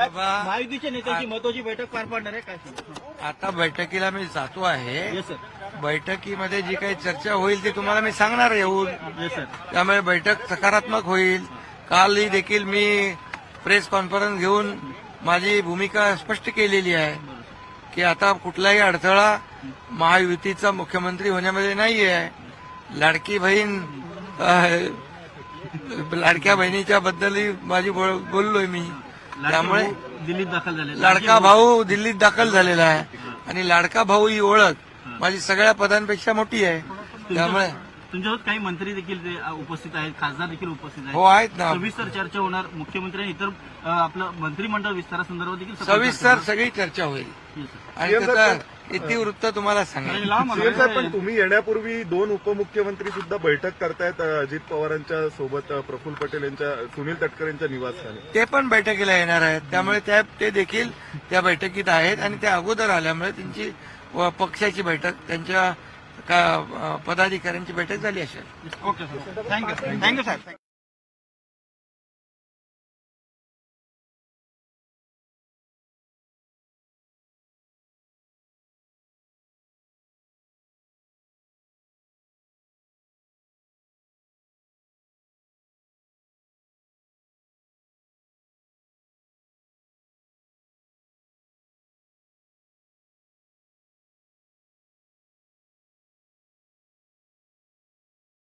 महायुतीच्या नेत्यांची महत्वाची बैठक पार पाडणार आहे काय? आता बैठकीला मी जातो आहे. Yes sir. बैठकीमध्ये जी काही चर्चा होईल ती तुम्हाला मी सांगणार येऊन. Yes sir. त्यामुळे बैठक सकारात्मक होईल. कालही देखील मी प्रेस कॉन्फरन्स घेऊन माझी भूमिका स्पष्ट केलेली आहे की आता कुठलाही अडथळा महायुतीचा मुख्यमंत्री होण्यामध्ये नाही आहे. लाडकी बहीण लाडक्या बहिणीच्या बद्दलही माझी बोललोय मी. त्यामुळे दिल्लीत दाखल झाले. लाडका भाऊ दिल्लीत दाखल झालेला आहे आणि लाडका भाऊ ही ओळख माझी सगळ्या पदांपेक्षा मोठी आहे. त्यामुळे तुमच्यासोबत काही मंत्री देखील उपस्थित आहेत, खासदार देखील उपस्थित आहेत. हो आहेत ना. सविस्तर चर्चा होणार मुख्यमंत्री आणि इतर आपलं मंत्रिमंडळ विस्तारासंदर्भात देखील सविस्तर सगळी चर्चा होईल Yes, sir. आणि त्याचं इतिवृत्त तुम्हाला सांगेल. सीएम साहेब, पण तुम्ही येण्यापूर्वी 2 उपमुख्यमंत्री सुद्धा बैठक करतायत अजित पवारांच्या सोबत, प्रफुल्ल पटेल यांच्या, सुनील तटकरे यांच्या निवासस्थानी. ते पण बैठकीला येणार आहेत. त्यामुळे ते देखील त्या बैठकीत आहेत आणि त्या अगोदर आल्यामुळे त्यांची पक्षाची बैठक, त्यांच्या पदाधिकाऱ्यांची बैठक झाली असेल. Okay sir. थँक्यू. थँक्यू साहेब.